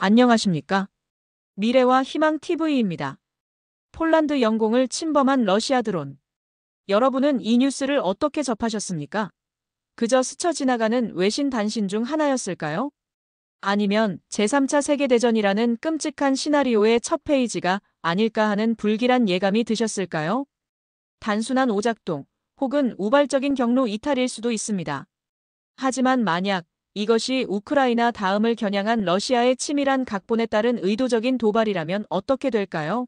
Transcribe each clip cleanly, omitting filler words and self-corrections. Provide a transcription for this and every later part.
안녕하십니까? 미래와 희망 TV입니다. 폴란드 영공을 침범한 러시아 드론. 여러분은 이 뉴스를 어떻게 접하셨습니까? 그저 스쳐 지나가는 외신 단신 중 하나였을까요? 아니면 제3차 세계대전이라는 끔찍한 시나리오의 첫 페이지가 아닐까 하는 불길한 예감이 드셨을까요? 단순한 오작동 혹은 우발적인 경로 이탈일 수도 있습니다. 하지만 만약 이것이 우크라이나 다음을 겨냥한 러시아의 치밀한 각본에 따른 의도적인 도발이라면 어떻게 될까요?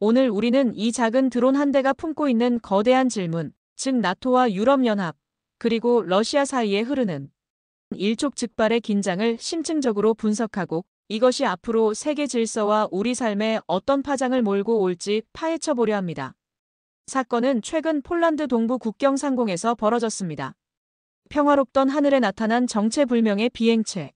오늘 우리는 이 작은 드론 한 대가 품고 있는 거대한 질문, 즉 나토와 유럽연합, 그리고 러시아 사이에 흐르는 일촉즉발의 긴장을 심층적으로 분석하고 이것이 앞으로 세계 질서와 우리 삶에 어떤 파장을 몰고 올지 파헤쳐 보려 합니다. 사건은 최근 폴란드 동부 국경 상공에서 벌어졌습니다. 평화롭던 하늘에 나타난 정체불명의 비행체.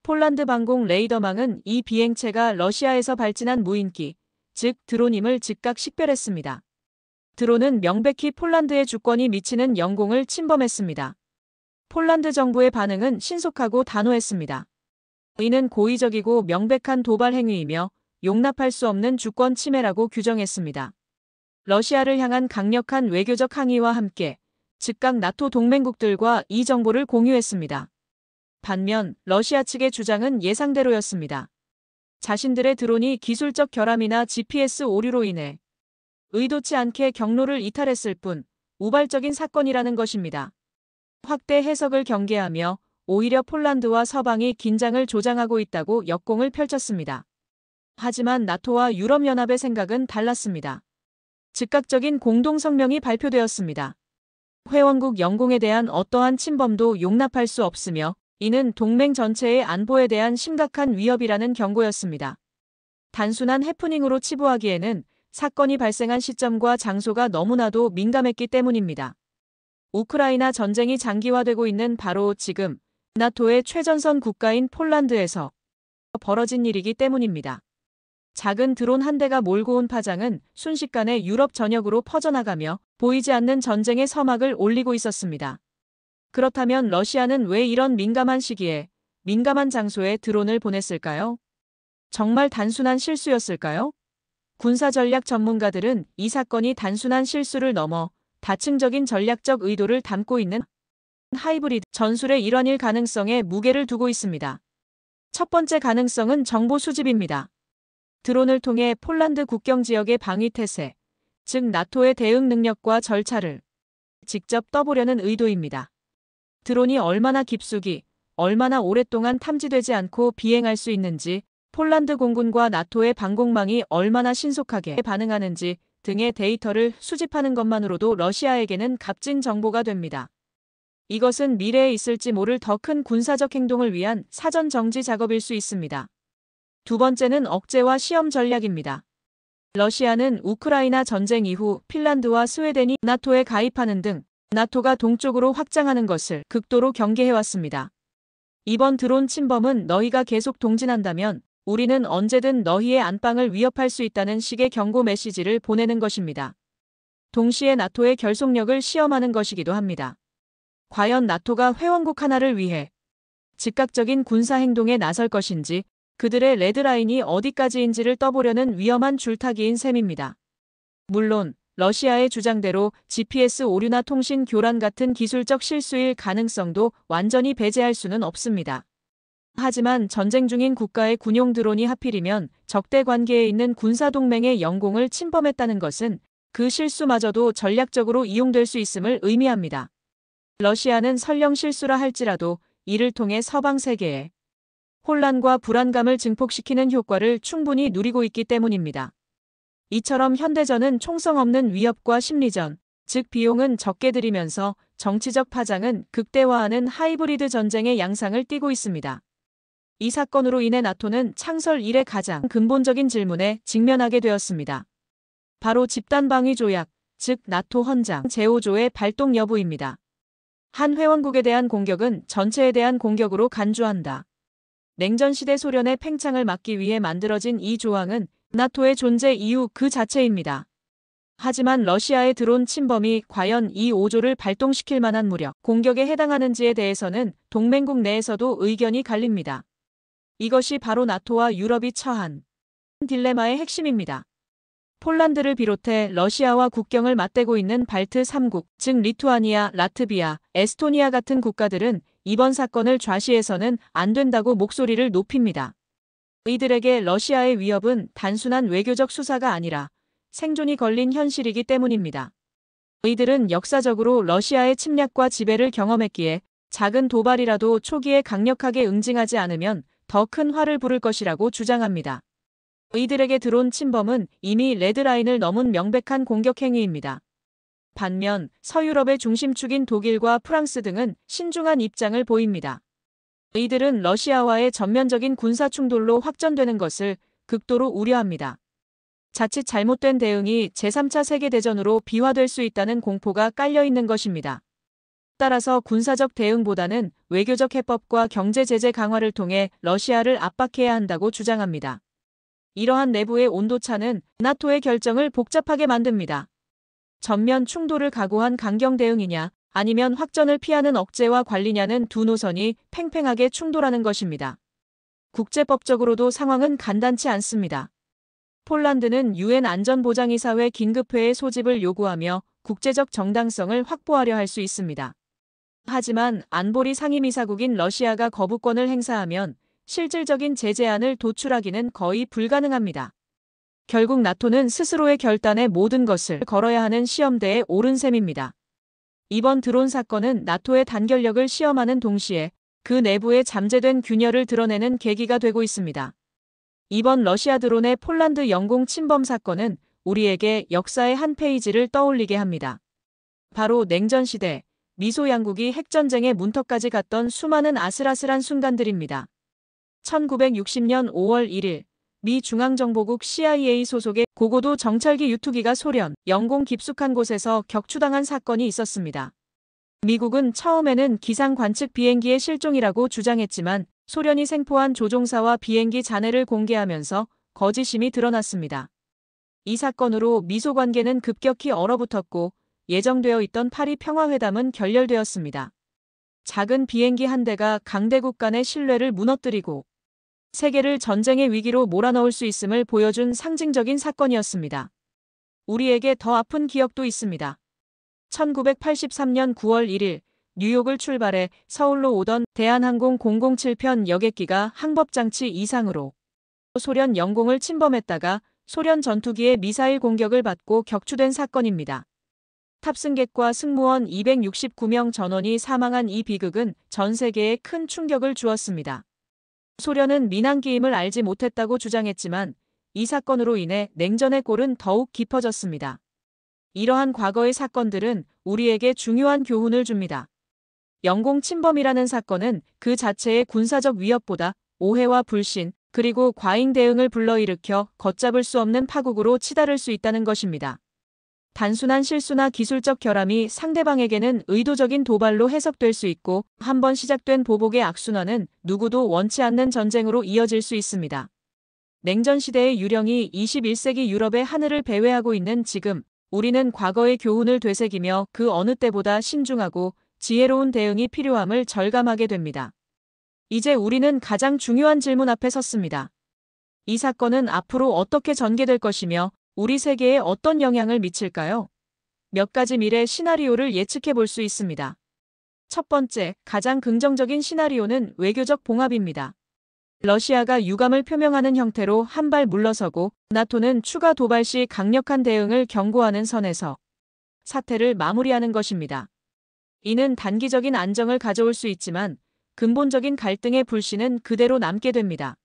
폴란드 방공 레이더망은 이 비행체가 러시아에서 발진한 무인기, 즉 드론임을 즉각 식별했습니다. 드론은 명백히 폴란드의 주권이 미치는 영공을 침범했습니다. 폴란드 정부의 반응은 신속하고 단호했습니다. 이는 고의적이고 명백한 도발 행위이며 용납할 수 없는 주권 침해라고 규정했습니다. 러시아를 향한 강력한 외교적 항의와 함께 즉각 나토 동맹국들과 이 정보를 공유했습니다. 반면 러시아 측의 주장은 예상대로였습니다. 자신들의 드론이 기술적 결함이나 GPS 오류로 인해 의도치 않게 경로를 이탈했을 뿐 우발적인 사건이라는 것입니다. 확대 해석을 경계하며 오히려 폴란드와 서방이 긴장을 조장하고 있다고 역공을 펼쳤습니다. 하지만 나토와 유럽연합의 생각은 달랐습니다. 즉각적인 공동성명이 발표되었습니다. 회원국 영공에 대한 어떠한 침범도 용납할 수 없으며 이는 동맹 전체의 안보에 대한 심각한 위협이라는 경고였습니다. 단순한 해프닝으로 치부하기에는 사건이 발생한 시점과 장소가 너무나도 민감했기 때문입니다. 우크라이나 전쟁이 장기화되고 있는 바로 지금 나토의 최전선 국가인 폴란드에서 벌어진 일이기 때문입니다. 작은 드론 한 대가 몰고 온 파장은 순식간에 유럽 전역으로 퍼져나가며 보이지 않는 전쟁의 서막을 올리고 있었습니다. 그렇다면 러시아는 왜 이런 민감한 시기에 민감한 장소에 드론을 보냈을까요? 정말 단순한 실수였을까요? 군사전략 전문가들은 이 사건이 단순한 실수를 넘어 다층적인 전략적 의도를 담고 있는 하이브리드 전술의 일환일 가능성에 무게를 두고 있습니다. 첫 번째 가능성은 정보 수집입니다. 드론을 통해 폴란드 국경 지역의 방위 태세, 즉 나토의 대응 능력과 절차를 직접 떠보려는 의도입니다. 드론이 얼마나 깊숙이, 얼마나 오랫동안 탐지되지 않고 비행할 수 있는지, 폴란드 공군과 나토의 방공망이 얼마나 신속하게 반응하는지 등의 데이터를 수집하는 것만으로도 러시아에게는 값진 정보가 됩니다. 이것은 미래에 있을지 모를 더 큰 군사적 행동을 위한 사전 정지 작업일 수 있습니다. 두 번째는 억제와 시험 전략입니다. 러시아는 우크라이나 전쟁 이후 핀란드와 스웨덴이 나토에 가입하는 등 나토가 동쪽으로 확장하는 것을 극도로 경계해왔습니다. 이번 드론 침범은 너희가 계속 동진한다면 우리는 언제든 너희의 안방을 위협할 수 있다는 식의 경고 메시지를 보내는 것입니다. 동시에 나토의 결속력을 시험하는 것이기도 합니다. 과연 나토가 회원국 하나를 위해 즉각적인 군사 행동에 나설 것인지 그들의 레드라인이 어디까지인지를 떠보려는 위험한 줄타기인 셈입니다. 물론 러시아의 주장대로 GPS 오류나 통신 교란 같은 기술적 실수일 가능성도 완전히 배제할 수는 없습니다. 하지만 전쟁 중인 국가의 군용 드론이 하필이면 적대 관계에 있는 군사동맹의 영공을 침범했다는 것은 그 실수마저도 전략적으로 이용될 수 있음을 의미합니다. 러시아는 설령 실수라 할지라도 이를 통해 서방 세계에 혼란과 불안감을 증폭시키는 효과를 충분히 누리고 있기 때문입니다. 이처럼 현대전은 총성 없는 위협과 심리전, 즉 비용은 적게 들이면서 정치적 파장은 극대화하는 하이브리드 전쟁의 양상을 띠고 있습니다. 이 사건으로 인해 나토는 창설 이래 가장 근본적인 질문에 직면하게 되었습니다. 바로 집단방위 조약, 즉 나토 헌장 제5조의 발동 여부입니다. 한 회원국에 대한 공격은 전체에 대한 공격으로 간주한다. 냉전시대 소련의 팽창을 막기 위해 만들어진 이 조항은 나토의 존재 이유 그 자체입니다. 하지만 러시아의 드론 침범이 과연 이 5조를 발동시킬 만한 무력, 공격에 해당하는지에 대해서는 동맹국 내에서도 의견이 갈립니다. 이것이 바로 나토와 유럽이 처한 딜레마의 핵심입니다. 폴란드를 비롯해 러시아와 국경을 맞대고 있는 발트 3국, 즉 리투아니아, 라트비아, 에스토니아 같은 국가들은 이번 사건을 좌시해서는 안 된다고 목소리를 높입니다. 이들에게 러시아의 위협은 단순한 외교적 수사가 아니라 생존이 걸린 현실이기 때문입니다. 이들은 역사적으로 러시아의 침략과 지배를 경험했기에 작은 도발이라도 초기에 강력하게 응징하지 않으면 더 큰 화를 부를 것이라고 주장합니다. 이들에게 드론 침범은 이미 레드라인을 넘은 명백한 공격 행위입니다. 반면 서유럽의 중심축인 독일과 프랑스 등은 신중한 입장을 보입니다. 이들은 러시아와의 전면적인 군사 충돌로 확전되는 것을 극도로 우려합니다. 자칫 잘못된 대응이 제3차 세계대전으로 비화될 수 있다는 공포가 깔려있는 것입니다. 따라서 군사적 대응보다는 외교적 해법과 경제 제재 강화를 통해 러시아를 압박해야 한다고 주장합니다. 이러한 내부의 온도차는 나토의 결정을 복잡하게 만듭니다. 전면 충돌을 각오한 강경 대응이냐 아니면 확전을 피하는 억제와 관리냐는 두 노선이 팽팽하게 충돌하는 것입니다. 국제법적으로도 상황은 간단치 않습니다. 폴란드는 유엔 안전보장이사회 긴급회의 소집을 요구하며 국제적 정당성을 확보하려 할 수 있습니다. 하지만 안보리 상임이사국인 러시아가 거부권을 행사하면 실질적인 제재안을 도출하기는 거의 불가능합니다. 결국 나토는 스스로의 결단에 모든 것을 걸어야 하는 시험대에 오른 셈입니다. 이번 드론 사건은 나토의 단결력을 시험하는 동시에 그 내부에 잠재된 균열을 드러내는 계기가 되고 있습니다. 이번 러시아 드론의 폴란드 영공 침범 사건은 우리에게 역사의 한 페이지를 떠올리게 합니다. 바로 냉전 시대, 미소 양국이 핵전쟁의 문턱까지 갔던 수많은 아슬아슬한 순간들입니다. 1960년 5월 1일 미 중앙정보국 CIA 소속의 고고도 정찰기 유투기가 소련, 영공 깊숙한 곳에서 격추당한 사건이 있었습니다. 미국은 처음에는 기상 관측 비행기의 실종이라고 주장했지만 소련이 생포한 조종사와 비행기 잔해를 공개하면서 거짓임이 드러났습니다. 이 사건으로 미소 관계는 급격히 얼어붙었고 예정되어 있던 파리 평화회담은 결렬되었습니다. 작은 비행기 한 대가 강대국 간의 신뢰를 무너뜨리고 세계를 전쟁의 위기로 몰아넣을 수 있음을 보여준 상징적인 사건이었습니다. 우리에게 더 아픈 기억도 있습니다. 1983년 9월 1일 뉴욕을 출발해 서울로 오던 대한항공 007편 여객기가 항법장치 이상으로 소련 영공을 침범했다가 소련 전투기의 미사일 공격을 받고 격추된 사건입니다. 탑승객과 승무원 269명 전원이 사망한 이 비극은 전 세계에 큰 충격을 주었습니다. 소련은 민항기임을 알지 못했다고 주장했지만 이 사건으로 인해 냉전의 골은 더욱 깊어졌습니다. 이러한 과거의 사건들은 우리에게 중요한 교훈을 줍니다. 영공 침범이라는 사건은 그 자체의 군사적 위협보다 오해와 불신, 그리고 과잉 대응을 불러일으켜 걷잡을 수 없는 파국으로 치달을 수 있다는 것입니다. 단순한 실수나 기술적 결함이 상대방에게는 의도적인 도발로 해석될 수 있고 한번 시작된 보복의 악순환은 누구도 원치 않는 전쟁으로 이어질 수 있습니다. 냉전 시대의 유령이 21세기 유럽의 하늘을 배회하고 있는 지금 우리는 과거의 교훈을 되새기며 그 어느 때보다 신중하고 지혜로운 대응이 필요함을 절감하게 됩니다. 이제 우리는 가장 중요한 질문 앞에 섰습니다. 이 사건은 앞으로 어떻게 전개될 것이며 우리 세계에 어떤 영향을 미칠까요? 몇 가지 미래 시나리오를 예측해 볼 수 있습니다. 첫 번째, 가장 긍정적인 시나리오는 외교적 봉합입니다. 러시아가 유감을 표명하는 형태로 한 발 물러서고 나토는 추가 도발 시 강력한 대응을 경고하는 선에서 사태를 마무리하는 것입니다. 이는 단기적인 안정을 가져올 수 있지만 근본적인 갈등의 불씨는 그대로 남게 됩니다.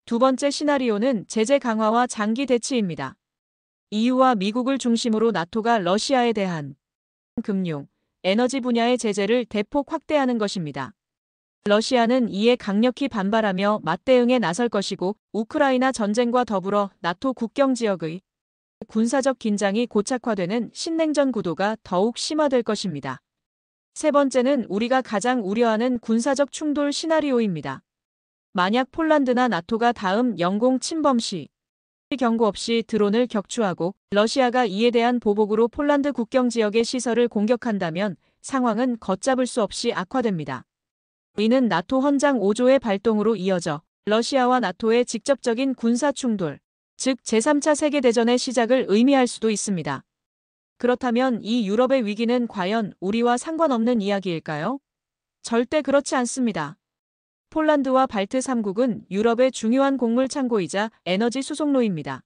두 번째 시나리오는 제재 강화와 장기 대치입니다. EU와 미국을 중심으로 나토가 러시아에 대한 금융, 에너지 분야의 제재를 대폭 확대하는 것입니다. 러시아는 이에 강력히 반발하며 맞대응에 나설 것이고 우크라이나 전쟁과 더불어 나토 국경 지역의 군사적 긴장이 고착화되는 신냉전 구도가 더욱 심화될 것입니다. 세 번째는 우리가 가장 우려하는 군사적 충돌 시나리오입니다. 만약 폴란드나 나토가 다음 영공 침범 시 경고 없이 드론을 격추하고 러시아가 이에 대한 보복으로 폴란드 국경 지역의 시설을 공격한다면 상황은 걷잡을 수 없이 악화됩니다. 이는 나토 헌장 5조의 발동으로 이어져 러시아와 나토의 직접적인 군사 충돌, 즉 제3차 세계대전의 시작을 의미할 수도 있습니다. 그렇다면 이 유럽의 위기는 과연 우리와 상관없는 이야기일까요? 절대 그렇지 않습니다. 폴란드와 발트 3국은 유럽의 중요한 곡물 창고이자 에너지 수송로입니다.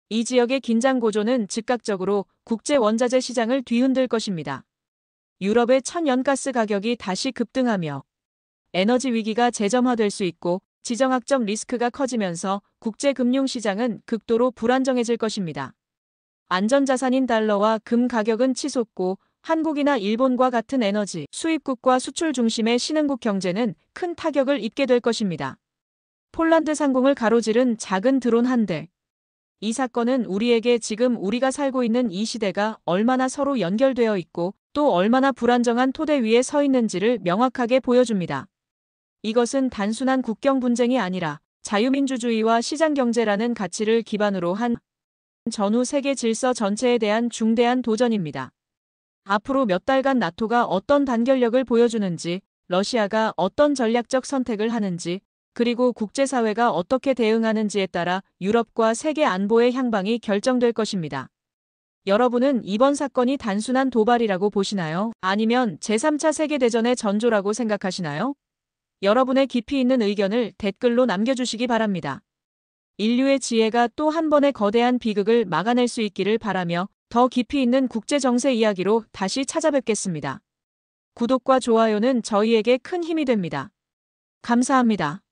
이 지역의 긴장 고조는 즉각적으로 국제 원자재 시장을 뒤흔들 것입니다. 유럽의 천연가스 가격이 다시 급등하며 에너지 위기가 재점화될 수 있고 지정학적 리스크가 커지면서 국제금융시장은 극도로 불안정해질 것입니다. 안전자산인 달러와 금 가격은 치솟고 한국이나 일본과 같은 에너지 수입국과 수출 중심의 신흥국 경제는 큰 타격을 입게 될 것입니다. 폴란드 상공을 가로지른 작은 드론 한 대. 이 사건은 우리에게 지금 우리가 살고 있는 이 시대가 얼마나 서로 연결되어 있고 또 얼마나 불안정한 토대 위에 서 있는지를 명확하게 보여줍니다. 이것은 단순한 국경 분쟁이 아니라 자유민주주의와 시장경제라는 가치를 기반으로 한 전후 세계 질서 전체에 대한 중대한 도전입니다. 앞으로 몇 달간 나토가 어떤 단결력을 보여주는지, 러시아가 어떤 전략적 선택을 하는지, 그리고 국제사회가 어떻게 대응하는지에 따라 유럽과 세계 안보의 향방이 결정될 것입니다. 여러분은 이번 사건이 단순한 도발이라고 보시나요? 아니면 제3차 세계대전의 전조라고 생각하시나요? 여러분의 깊이 있는 의견을 댓글로 남겨주시기 바랍니다. 인류의 지혜가 또 한 번의 거대한 비극을 막아낼 수 있기를 바라며 더 깊이 있는 국제정세 이야기로 다시 찾아뵙겠습니다. 구독과 좋아요는 저희에게 큰 힘이 됩니다. 감사합니다.